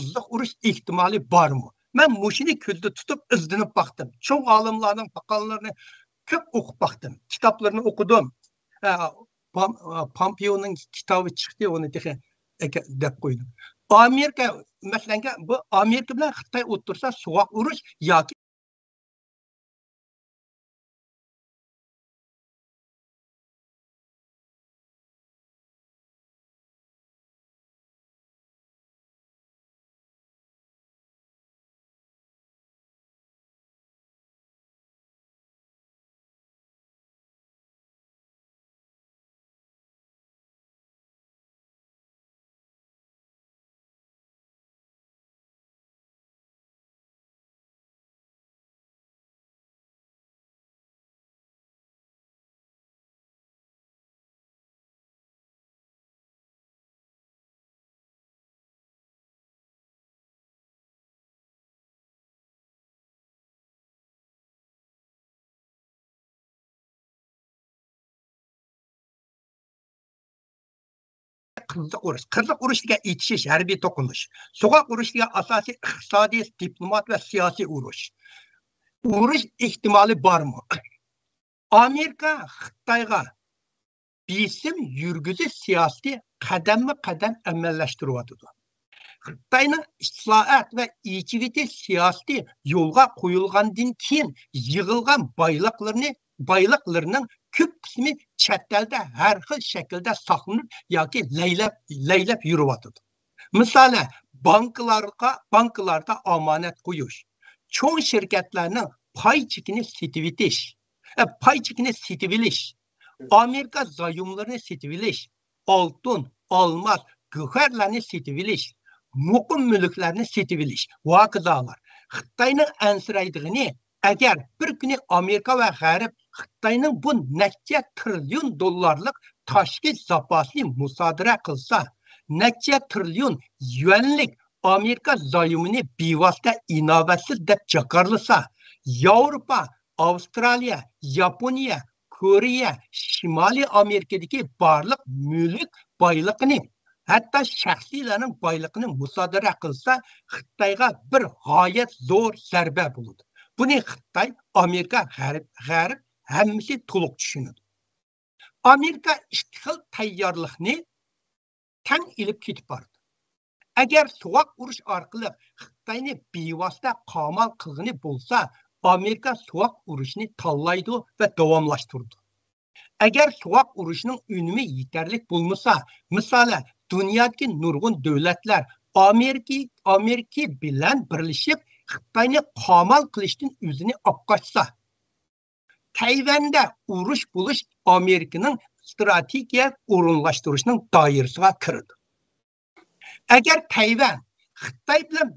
qizliq urush ehtimoli bormi? Men mushuni ko'zda tutib izlanib baqdim. Cho'ng olimlarning maqolalarini ko'p o'qib baqdim. Kitoblarini o'qidim. Pompeoning kitobi chiqdi, uni deb qo'ydim. Amerika masalan bu Amerika bilan Xitoy o'tirsa sovuq urush yoki qizliq urush degan itishish, harbiy to'qinish. So'qoq urush degan asosiy iqtisodiy, diplomat va siyosiy urush. Urush ehtimoli bormi? Amerika Xitoyga besim yurgizish siyosati qadamma-qadam amallashtiryapti. Xitoyning islohot va ichivitish siyosati yo'lga qo'yilgandan keyin yig'ilgan boyliqlarning ko'p qismi chet elda har xil shaklda saqlanib yoki laylab yuribdi. Masalan, banklarda omonat qo'yish, cho'ng shirkatlarning pay chekini setib olish, Amerika zayumlarini setib olish, oltin, olmos, gavharlarni setib olish, muqim mulklarni setib olish va qizolar. Xitoyning ansiraydigini agar bir kuni Amerika va G'arb Xitoyning bu necha trillion dollarlik tashqi zapasini musodara qilsa, necha trillion yuanlik Amerika zayumini bevosita inovatsiz deb jakarlasa, Yevropa, Avstraliya, Yaponiya, Koreya, Shimoliy Amerikadagi barliq mulk boyligini, hatto shaxsiylarning boyligini musodara qilsa, Xitoyga bir g'oyat zo'r zarba bo'ladi. Buni Xitoy, Amerika, G'arb hammasi to'liq tushunadi. Amerika ikki xil tayyorlikni tang ilib ketib bordi. Agar sovuq urush orqali Xitoyni bevosita qamal qilgani bo'lsa, Amerika sovuq urushni tanlaydi va davomlashtirdi. Agar sovuq urushning unumi yetarli bo'lmasa, masalan, dunyodagi nurg'un davlatlar Amerika bilan birlashib Xitoyni qamal qilishdan o'zini opqochsa, Tayvanda urush bo'lish Amerikaning strategik o'rinlashtirishning doirasiga kirdi. Agar Tayvan Xitoy bilan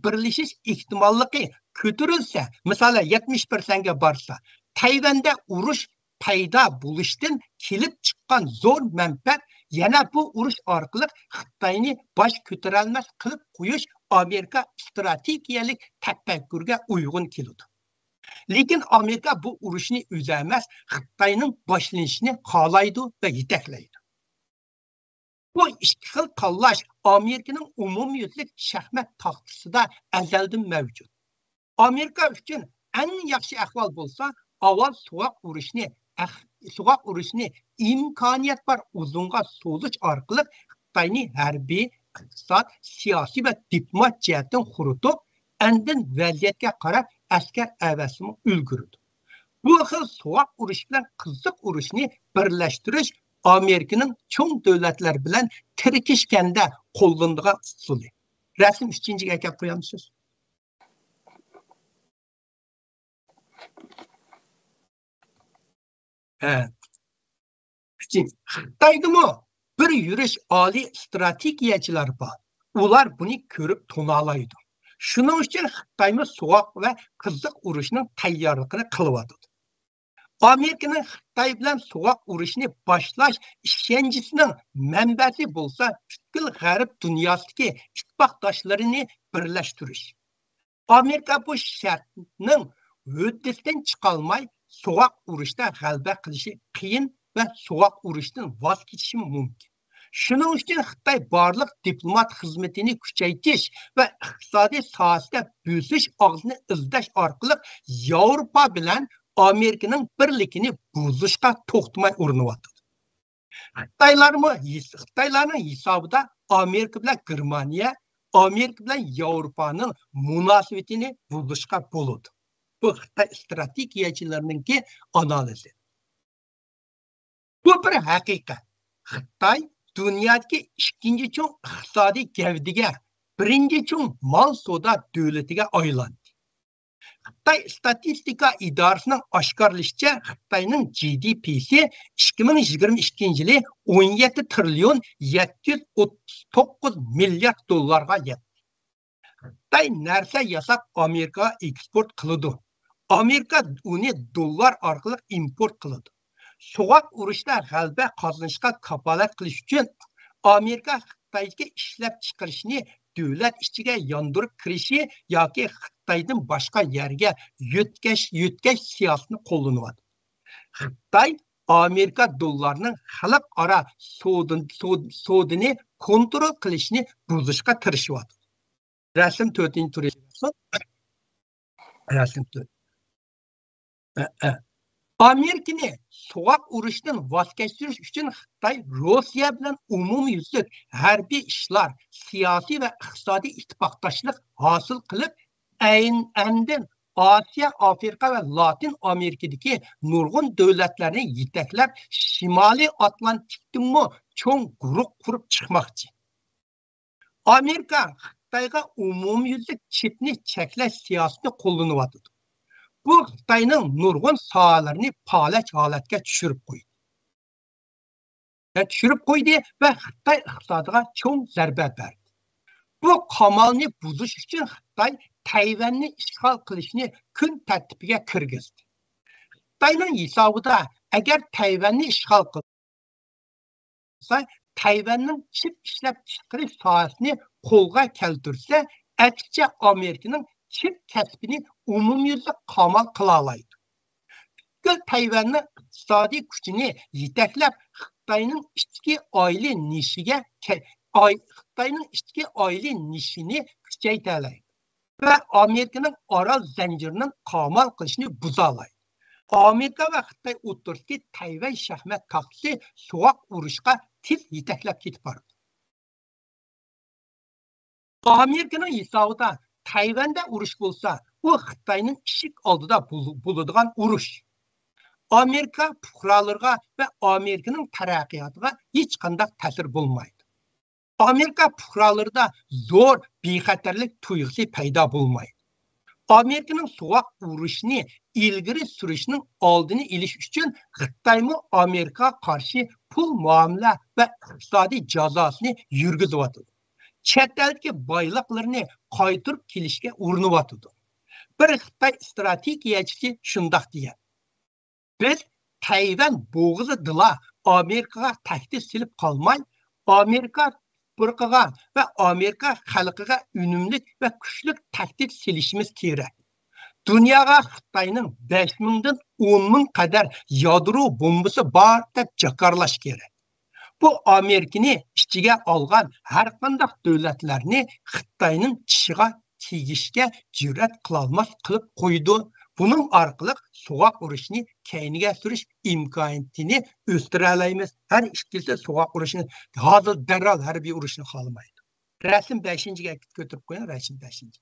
birlashish ehtimolligi ko'tarilsa, masalan 70% ga borsa, Tayvanda urush paydo bo'lishdan kelib chiqqan zo'r manfaat yana bu urush orqali Xitoyni bosh ko'tarolmas qilib qo'yish Amerika strategiyalik tafakkurga uyg'un keladi. Lekin Amerika bu urushni o'zi emas, Xitoyning boshlanishini xohlaydi va yetaklaydi. Bu ikki xil tanlash Amerikaning umumyuzlik shaxmat taxtasida azaldan mavjud. Amerika uchun eng yaxshi ahvol bo'lsa, avval sovuq urushni imkoniyat bor uzunga so'zish orqali Xitoyni harbiy, iqtisod, siyosiy va diplomat jihatdan quritib, andin vaziyatga qarab askar avasini ulgurdi. Bu xil sovuq urush bilan qizliq urushni birlashtirish Amerikaning cho'ng davlatlar bilan tirkishganda qo'llanilgan usuli. Rasm 3-ga kelib qo'yamsiz. Xitoydami bir yurish oliy strategiyachilar bor. Ular buni ko'rib to'nalaydi. Shuning uchun Xitoymi sovuq va qizliq urushning tayyorligini qilyapti. Amerikaning Xitoy bilan sovuq urushni boshlash ishonchisinin manbasi bo'lsa, butkul G'arb dunyosidagi ittifoqdoshlarini birlashtirish. Amerika bu shartning o'ddasidan chiqolmay, sovuq urushda g'alaba qilishi qiyin va sovuq urushdan voz kechishi mumkin. Shuning uchun Xitoy barliq diplomat xizmatini kuchaytirish va iqtisodiy sohasida bo'sish og'zini izlash orqali Yevropa bilan Amerikaning birligini buzishga to'xtamay urinyapti. Xitoylarning hisobida Amerika bilan Germaniya, Amerika bilan Yevropaning munosabatini buzishga bo'ladi. Bu Xitoy strategiyachilarininki analizi. Bu bir haqiqat. Xitoy dunyodagi ikkinchi cho'ng iqtisodiy gavdaga, birinchi cho'ng mol savdo davlatiga aylandi. Xitoy statistika idorasining oshkorlashicha, Xitoyning GDP'si 2022-yili 17 trillion 739 milliard dollarga yetdi. Xitoy narsa yasab Amerikaga eksport qiladi. Amerika uni dollar orqali import qiladi. Soğuk urushda g'alaba qozonishga kafolat qilish uchun Amerika Xitoyga ishlab chiqarishni davlat ichiga yondirib kirishi yoki Xitoydan boshqa yerga yutkash siyosatini qo'llanadi. Xitoy Amerika dollarining xalqaro savdoni kontrol qilishni buzishga tirishyapti. Rasm 4-tur. Rasm 4. Amerikani soğuk urushdan voz kechirish uchun Xitoy Rossiya bilan umumyuzlik harbiy ishlar, siyosiy va iqtisodiy ittifoqdoshlik hosil qilib, aynan Osiyo, Afrika va Latin Amerikadagi nurg'un davlatlarni yetaklab, Shimoliy Atlantikdanmi cho'ng guruh qurib chiqmoqchi. Amerika Xitoyga umumyuzlik chipni cheklash siyosatini qo'llanyapti. Bu Xitoyning nurg'un sohalarini palach holatga tushirib qo'ydi va Xitoy iqtisodiga cho'ng zarba berdi. Bu qamalni buzish uchun Xitoy Tayvanni ishg'ol qilishni kun tartibiga kirgizdi. Xitoyning hisobida agar Tayvanni ishg'ol qilsa, Tayvanning chip ishlab chiqarish sohasini qo'lga keltirsa, aksincha Amerikaning chip kasbini umumyuzlik qamal qila oladi. Tayvanning iqtisodiy kuchini yetaklab, Xitoyning ichki oili nishini kuchaytiradi va Amerikaning orol zanjirining qamal qilishni buza oladi. Amerika va Xitoy o'rtasidagi Tayvan shaxmat taxtisi so'q urushga tez yetaklab ketib bordi. Amerikaning hisobida Tayvanda urush bo'lsa, u Xitoyning ishik oldida bo'ladigan urush. Amerika fuqarolarga va Amerikaning taraqqiyotiga hech qanday ta'sir bo'lmaydi. Amerika fuqarolarida zo'r bexatarlik tuyg'usi paydo bo'lmaydi. Amerikaning so'q urushni ilgari surishning oldini olish uchun Xitoymi Amerikaga qarshi pul muomala va iqtisodiy jazosini yurgizyapti. Chet eldagi boyliqlarni qaytirib kelishga urinyapti. Bir Xitoy strategiyachisi shundoq degan: biz Tayvan bo'g'izida Amerikaga tahdid silib qolmay, Amerika burqiga va Amerika xalqiga unumli va kuchli tahdid silishimiz kerak. Dunyoga Xitoyning 5000 dan 10,000 qadar yadro bombasi bor deb jakarlash kerak. Bu Amerikani ichiga olgan har qanday davlatlarni Xitoyning tishiga tegishga jur'at qilolmas qilib qo'ydi. Buning orqali so'q urushni keyniga surish imkoniyatini o'stira olamiz. Har ikkisi so'q urushini hozir darrov harbiy urushni xohlamaydi. Rasm 5-ga ko'tarib qo'ying, rasm 5.